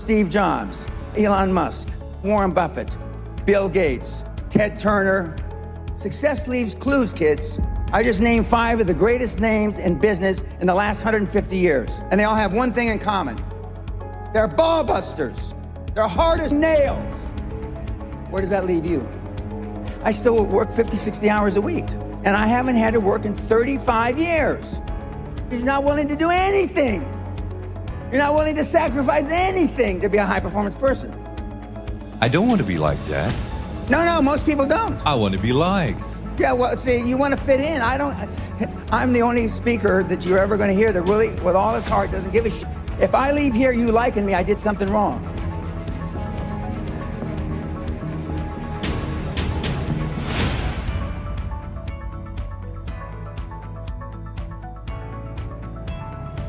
Steve Jobs, Elon Musk, Warren Buffett, Bill Gates, Ted Turner. Success leaves clues, kids. I just named 5 of the greatest names in business in the last 150 years. And they all have one thing in common. They're ball busters. They're hard as nails. Where does that leave you? I still work 50, 60 hours a week. And I haven't had to work in 35 years. You're not willing to do anything. You're not willing to sacrifice anything to be a high-performance person. I don't want to be like that. No, most people don't. I want to be liked. Yeah, well, see, you want to fit in. I'm the only speaker that you're ever going to hear that really, with all his heart, doesn't give a shit. If I leave here you liking me, I did something wrong.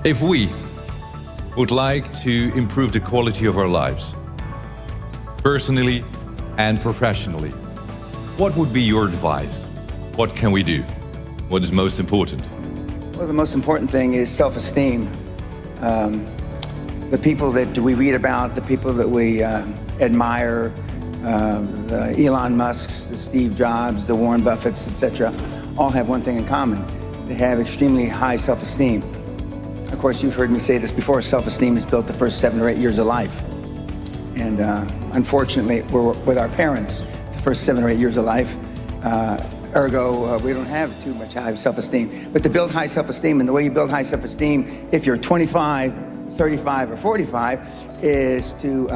If we would like to improve the quality of our lives, personally and professionally, what would be your advice? What can we do? What is most important? Well, the most important thing is self-esteem. The people that we read about, the people that we admire, the Elon Musks, the Steve Jobs, the Warren Buffetts, etc., all have one thing in common. They have extremely high self-esteem. Of course, you've heard me say this before, self-esteem is built the first 7 or 8 years of life. And unfortunately, we're with our parents the first 7 or 8 years of life. Ergo, we don't have too much high self-esteem. But to build high self-esteem, and the way you build high self-esteem, if you're 25, 35, or 45, is to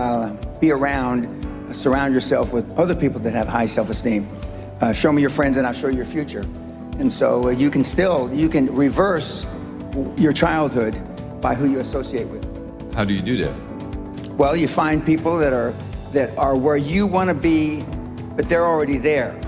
be around, surround yourself with other people that have high self-esteem. Show me your friends and I'll show you your future. And so you can reverse your childhood by who you associate with. How do you do that? Well, you find people that are where you want to be, but they're already there.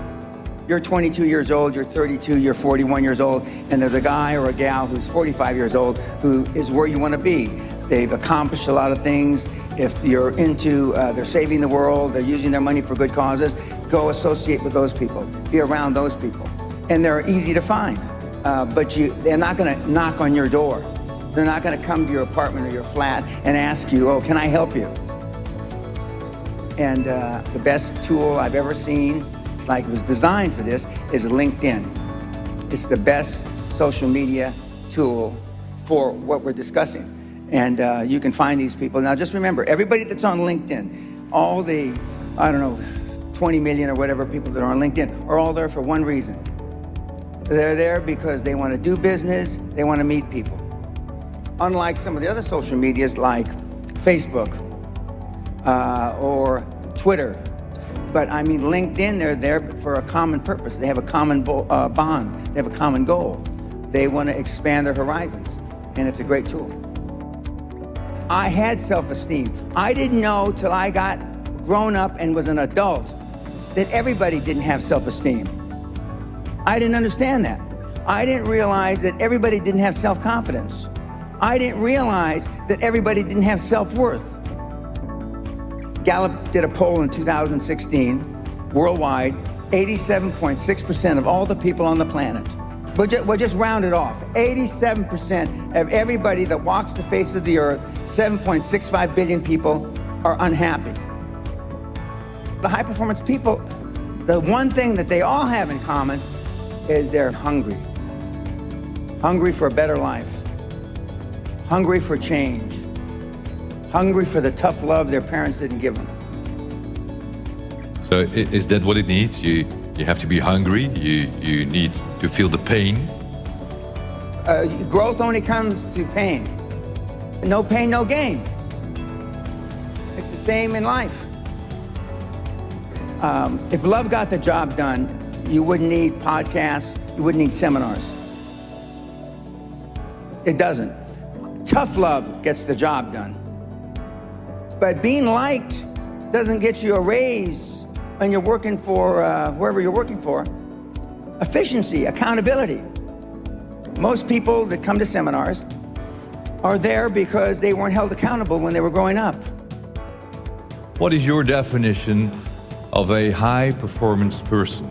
You're 22 years old, you're 32, you're 41 years old, and there's a guy or a gal who's 45 years old who is where you want to be. They've accomplished a lot of things. If you're into, they're saving the world, they're using their money for good causes, go associate with those people, be around those people. And they're easy to find, but they're not going to knock on your door. They're not going to come to your apartment or your flat and ask you, oh, can I help you? And the best tool I've ever seen, it's like it was designed for this, is LinkedIn. It's the best social media tool for what we're discussing. And you can find these people. Now just remember, everybody that's on LinkedIn, all the, 20 million or whatever people that are on LinkedIn are all there for one reason. They're there because they want to do business, they want to meet people. Unlike some of the other social medias like Facebook or Twitter. But I mean, LinkedIn, they're there for a common purpose. They have a common bond. They have a common goal. They want to expand their horizons, and it's a great tool. I had self-esteem. I didn't know till I got grown up and was an adult that everybody didn't have self-esteem. I didn't understand that. I didn't realize that everybody didn't have self-confidence. I didn't realize that everybody didn't have self-worth. Gallup did a poll in 2016, worldwide, 87.6% of all the people on the planet. We'll just round it off. 87% of everybody that walks the face of the earth, 7.65 billion people, are unhappy. The high-performance people, the one thing that they all have in common is they're hungry. Hungry for a better life. Hungry for change. Hungry for the tough love their parents didn't give them. So is that what it needs? You have to be hungry, you need to feel the pain? Growth only comes through pain. No pain, no gain. It's the same in life. If love got the job done, you wouldn't need podcasts, you wouldn't need seminars. It doesn't. Tough love gets the job done. But being liked doesn't get you a raise when you're working for wherever you're working for. Efficiency, accountability. Most people that come to seminars are there because they weren't held accountable when they were growing up. What is your definition of a high-performance person?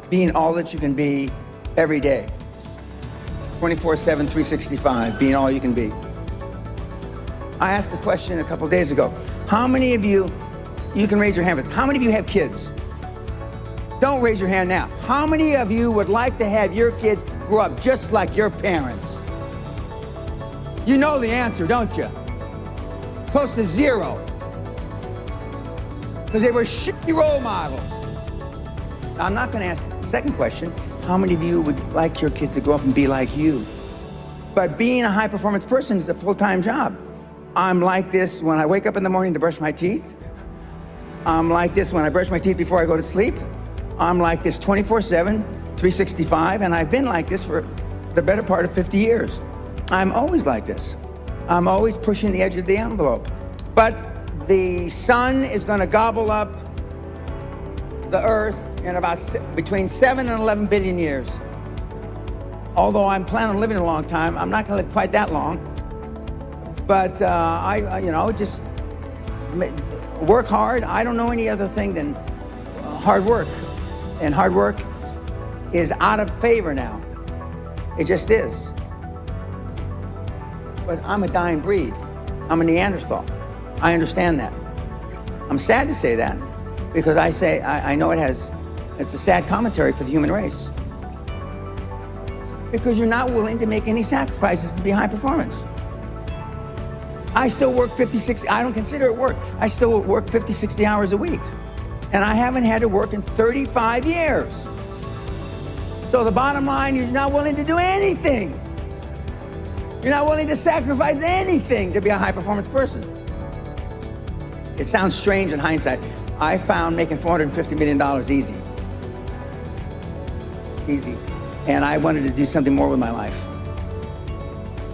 Being all that you can be every day. 24/7, 365, being all you can be. I asked the question a couple days ago. How many of you can raise your hand, but how many of you have kids? Don't raise your hand now. How many of you would like to have your kids grow up just like your parents? You know the answer, don't you? Close to zero. Because they were shitty role models. Now, I'm not going to ask the second question. How many of you would like your kids to grow up and be like you? But being a high-performance person is a full-time job. I'm like this when I wake up in the morning to brush my teeth. I'm like this when I brush my teeth before I go to sleep. I'm like this 24/7, 365, and I've been like this for the better part of 50 years. I'm always like this. I'm always pushing the edge of the envelope. But the sun is going to gobble up the earth in about between 7 and 11 billion years. Although I'm planning on living a long time, I'm not going to live quite that long. But I just work hard. I don't know any other thing than hard work. And hard work is out of favor now. It just is. But I'm a dying breed. I'm a Neanderthal. I understand that. I'm sad to say that because I know it's a sad commentary for the human race. Because you're not willing to make any sacrifices to be high performance. I still work 50, 60, I don't consider it work. I still work 50, 60 hours a week. And I haven't had to work in 35 years. So the bottom line, you're not willing to do anything. You're not willing to sacrifice anything to be a high performance person. It sounds strange in hindsight. I found making $450 million easy. Easy. And I wanted to do something more with my life.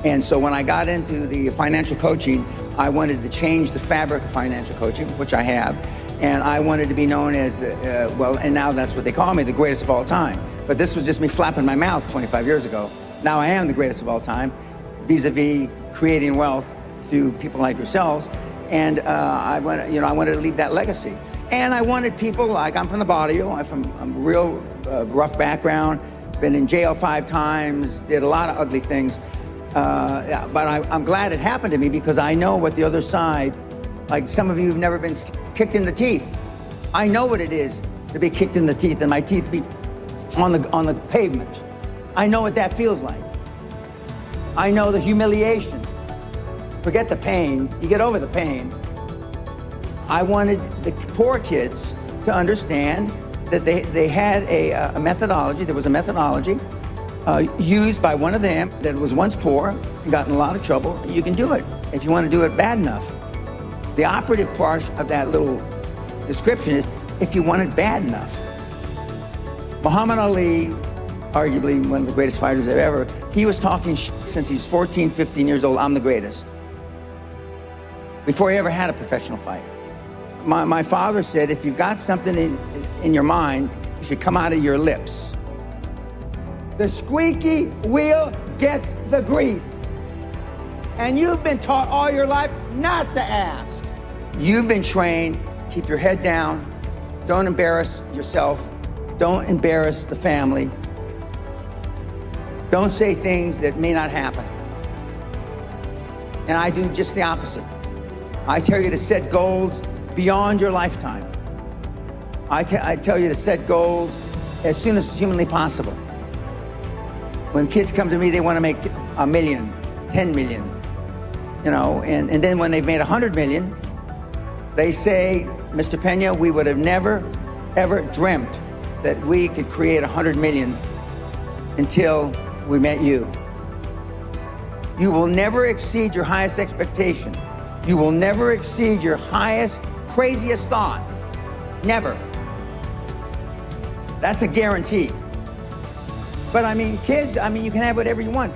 And so when I got into the financial coaching, I wanted to change the fabric of financial coaching, which I have. And I wanted to be known as, and now that's what they call me, the greatest of all time. But this was just me flapping my mouth 25 years ago. Now I am the greatest of all time, vis-a-vis creating wealth through people like yourselves. And I wanted to leave that legacy. And I wanted people like, I'm from the barrio, I'm a real rough background, been in jail 5 times, did a lot of ugly things. But I'm glad it happened to me because I know what the other side, like some of you have never been kicked in the teeth. I know what it is to be kicked in the teeth and my teeth be on the pavement. I know what that feels like. I know the humiliation. Forget the pain, you get over the pain. I wanted the poor kids to understand that they had a methodology, there was a methodology used by one of them that was once poor and got in a lot of trouble. You can do it if you want to do it bad enough. The operative part of that little description is if you want it bad enough. Muhammad Ali, arguably one of the greatest fighters ever, he was talking shit since he was 14, 15 years old, I'm the greatest. Before he ever had a professional fight. My father said, if you've got something in your mind, it should come out of your lips. The squeaky wheel gets the grease. And you've been taught all your life not to ask. You've been trained, keep your head down, don't embarrass yourself, don't embarrass the family, don't say things that may not happen. And I do just the opposite. I tell you to set goals beyond your lifetime. I tell you to set goals as soon as humanly possible. When kids come to me, they want to make 1 million, 10 million, and then when they've made 100 million, they say, Mr. Pena, we would have never, ever dreamt that we could create 100 million until we met you. You will never exceed your highest expectation. You will never exceed your highest, craziest thought. Never. That's a guarantee. But kids, you can have whatever you want.